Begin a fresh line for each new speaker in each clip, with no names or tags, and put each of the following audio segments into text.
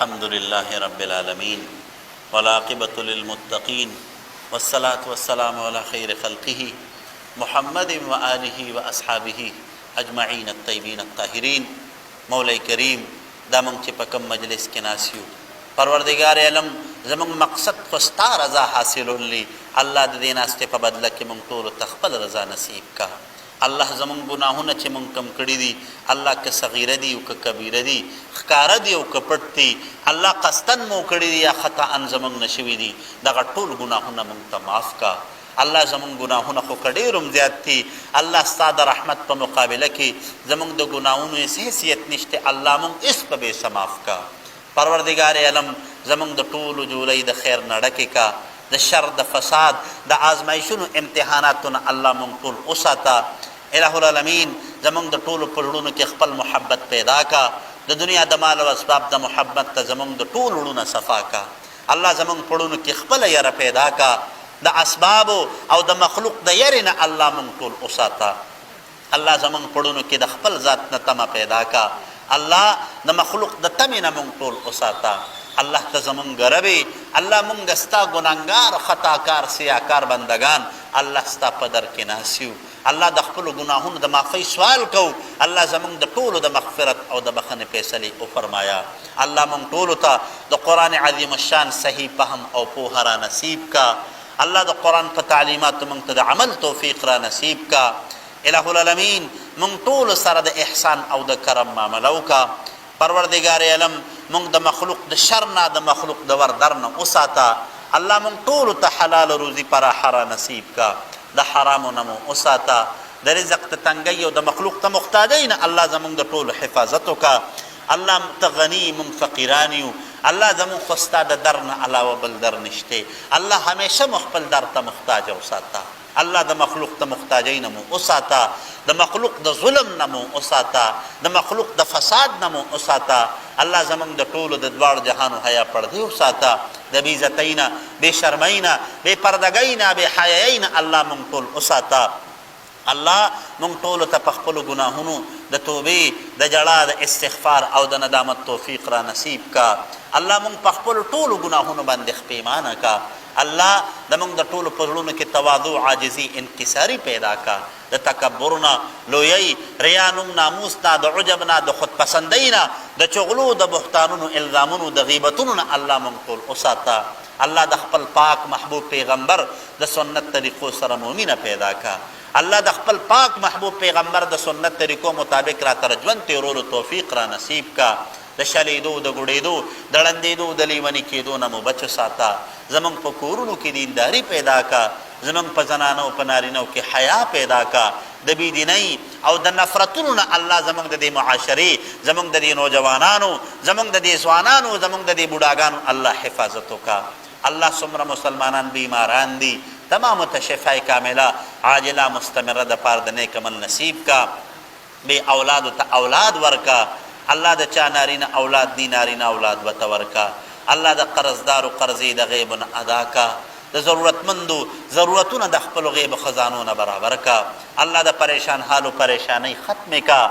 الحمد لله رب العالمين والعاقبة للمتقين والصلاة والسلام على خير خلقه محمد وآله وأصحابه أجمعين الطيبين الطاهرين. مولا کریم دا مونږ چې په کوم مجلس کې ناست یو، پروردگار علم زمونږ مقصد خو ستا رضا حاصلولی. الله د دې ناستې په بدله کې مونږ ټولو ته خپل رضا نصیب کا. الله زمونږ ګناهونه چې مونږ کم کړي دي، الله که صغیره دي او که کبیره دي، ښکاره دي او که پټ دي، الله قصدن مو کړي دي یا خطأ زمونږ نه شوي دي، دغه ټول ګناهونه مونږ ته معاف کا. الله زمونږ ګناهونه خو که ډېر هم زیات دي، الله ستا د رحمت په مقابله کې زمونږ د ګناهونو هېڅ حیثیت نشته، الله مونږ هېڅ په بېسه معاف کا. پروردگار علم زمونږ د ټولو جولۍ د خیر نه ډکې کا، د شر د فساد د آزمایشونو امتحاناتو نه الله مونږ ټول وساته. الہ العالمین زمونږ د ټولو په زړونو کې خپل محبت پیدا کا. د دنیا د مال او اسباب د محبت ته زمونږ د ټولو زړونه صفا کا. الله زمونږ په زړونو کې خپله یره پیدا کا. د اسبابو او د مخلوق د یرې نه الله مونږ ټول وساته. الله زمونږ په زړونو کې د خپل ذات نه تمه پیدا کا. الله د مخلوق د تمې نه مونږ ټول وساته. الله ته زمونږ ربې، الله مونږ ستا ګناهګار خطاکار سیاکار بندگان الله ستا په در کې ناست یو. الله د خپلو ګناهونو د معافۍ سوال کو. الله زمونږ د ټولو د مغفرت او د بخښنې فیصلې وفرمایا. الله مونږ ټولو ته د قرآن عظیم الشان صحیح فهم او پوهه را نصیب کا. الله د قرآن په تعلیماتو مونږ ته د عمل توفیق را نصیب کا. الہ العالمین مونږ ټولو سره د احسان او د کرم معامله وکړه. پروردگار علم مونږ د مخلوق د شر نه د مخلوق د وردر نه وساته. الله مونږ ټولو ته حلال روزي پراخه را نصیب کا. د حرامو نه مو وساته. د رزق ته تنګۍ او د مخلوق ته محتاجۍ نه الله زمونږ د ټولو حفاظت وکړه. الله ته غني مونږ فقیران یو. الله زمونږ خو ستا د در نه علاوه بل در نشته. الله همیشه مو خپل در ته محتاج وساته. الله د مخلوق ته محتاجۍ نه مو وساته. د مخلوق د ظلم نه مو وساته. د مخلوق د فساد نه مو وساته. الله زمونږ د ټولو د دواړو جهانو حیا پردې وساته. د بې عزتۍ نه، بې شرمۍ نه، بې پردګۍ نه، بې حیایۍ نه الله مونږ ټول وساته. الله مونږ ټولو ته په خپلو ګناهونو د توبې، د جړا، د استغفار او د ندامت توفیق را نصیب کا. الله مونږ په خپلو ټولو ګناهونو باندې پښیمانه کا. الله د مونږ د ټولو په زړونو کې تواضع، عاجزي، انکساري پیدا کا. د تکبر نه، لویۍ، ریا نوم، ناموس نه، د عجب نه، د خودپسندۍ نه، د چغلو، د بهتانونو، الزامونو، د غیبتونو نه الله مونږ ټول وساته. الله د خپل پاک محبوب پیغمبر د سنت طریقو سره مؤمنه پیدا کا. الله د خپل پاک محبوب پیغمبر د سنت طریقو مطابق را تر ژوند تېرولو توفیق را نصیب کا. د شلیدو، د ګوډېدو، د ړندېدو، د لیوني کېدو نه مو بچ ساته. زمونږ په کورونو کې دینداري پیدا کا. زمونږ په زنانو په نارینو کې حیا پیدا کا. د بېدینۍ او د نفرتونو نه الله زمونږ د دې معاشرې، زمونږ د دې نوجوانانو، زمونږ د دې ځوانانو، زمونږ د دې بوډاګانو الله حفاظت وکړه. الله څومره مسلمانان بیماران دي، تمامو ته شفای کامله عاجله مستمره د پاره د نیک عمل نصیب کا. بې اولادو ته اولاد ورکا. الله د چا نارینه اولاد دی، نارینه اولاد ورته ورکا. الله د قرضدارو قرضې د غیب نه ادا کا. د ضرورتمندو ضرورتونه د خپلو غیب خزانو نه برابر کا. الله د پریشان حالو پریشانۍ ختمې کا.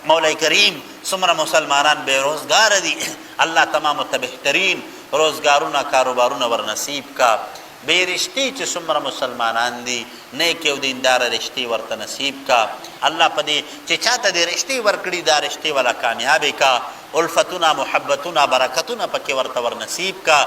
مولا کریم څومره مسلمانان بې روزګاره دي، الله تمامو ته بهترین روزګارونه، کاروبارونه ور نصیب کا. بې رشتې چې څومره مسلمانان دي، نیک او دینداره رشتې ورته نصیب کا. الله په دې چې چاته دې رشتې ورکړي دا رشتې والا کامیابې کا. الفتونه، محبتونه، برکتونه پکې ورته ور نصیب کا.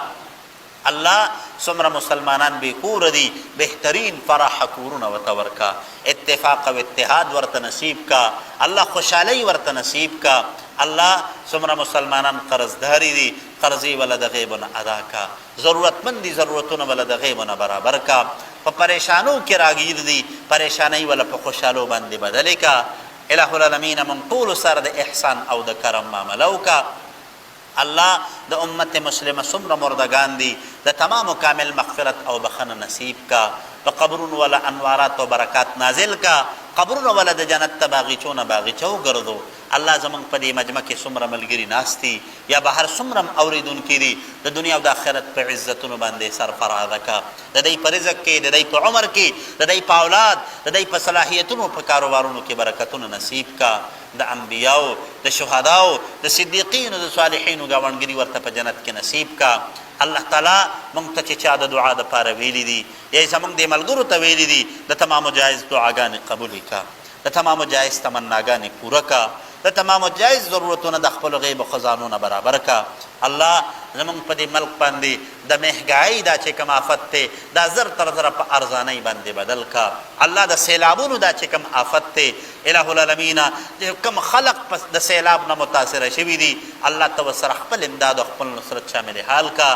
الله څومره مسلمانان بې کوره دي، بهترین فراح کورونه ورته ورکا. اتفاق او اتحاد ورته نصیب کا. الله خوشحالۍ ورته نصیب کا. الله څومره مسلمانان قرضداري دي، قرضې ولا د غیب نه ادا کا. ضرورتمند دي، ضرورتونه ولا د غیب نه برابر کا. په پریشانو کې راګیر دي، پریشانۍ ولا په خوشحالو باندې بدلې کا. الہ العالمین مونږ ټولو سره د احسان او د کرم معامله وکړه. الله د امت مسلمه څومره مردگان دي، د تمامو کامل مغفرت او بخښنه نصیب کا. په قبرونو ولا انوارات او برکات نازل کا. قبرونو ولا د جنت ته باغچونه باغچه وګرځو. الله زمون په دې مجمع کې څومره ملګري ناستي یا بهر څومره اوریدونکي دي د دنیا او د آخرت په عزتونو باندې سرفراز کا د دې په رزق کې د دې په عمر کې د دې په اولاد د دې په صلاحیتونو په کاروبارونو کې برکتونه نصیب کا د انبیاو د شهداو د صدیقینو د صالحینو گاونګری ورته په جنت کې نصیب کا الله تعالی مونږ ته چې چا د دعا د پاره ویلي دي یا زمونږ د ملګرو ته ویلي دي د تمام جایز دعاګانې قبول کا د تمام جایز تمناګانې پوره کا د تمام جایز ضرورتونه د خپل غیب خزانو نه برابر کا الله زمونږ په دې ملک باندې د مهنګای دا چې کوم آفت ته دا زر تر زر په ارزانۍ باندې بدل کا الله د سیلابونو دا چې کوم آفت ته الہ العالمین چې کوم خلق پس د سیلاب نه متاثر شوي دي الله تو سره خپل امداد او خپل نصرت شامل حال کا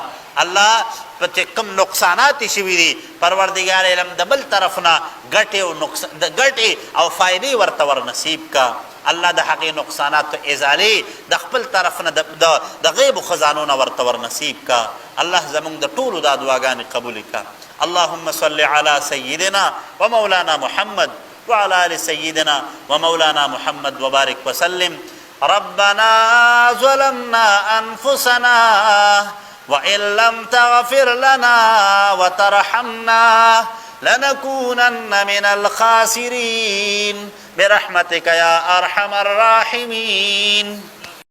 الله په چې کوم نقصانات شوي دي پروردگار علم د بل طرف نه ګټه او نقصان د ګټه او فائدې ورته ور نصیب کا الله د حقي نقصانات ازاله د خپل طرف نه د غیب خزانو نه ورته ور نصیب کا الله زمونږ د ټولو د دعاګانې قبول کا اللهم صل على سيدنا ومولانا محمد وعلى آل سيدنا ومولانا محمد وبارك وسلم ربنا ظلمنا أنفسنا وإن لم تغفر لنا وترحمنا لنكونن من الخاسرين برحمتك يا أرحم الراحمين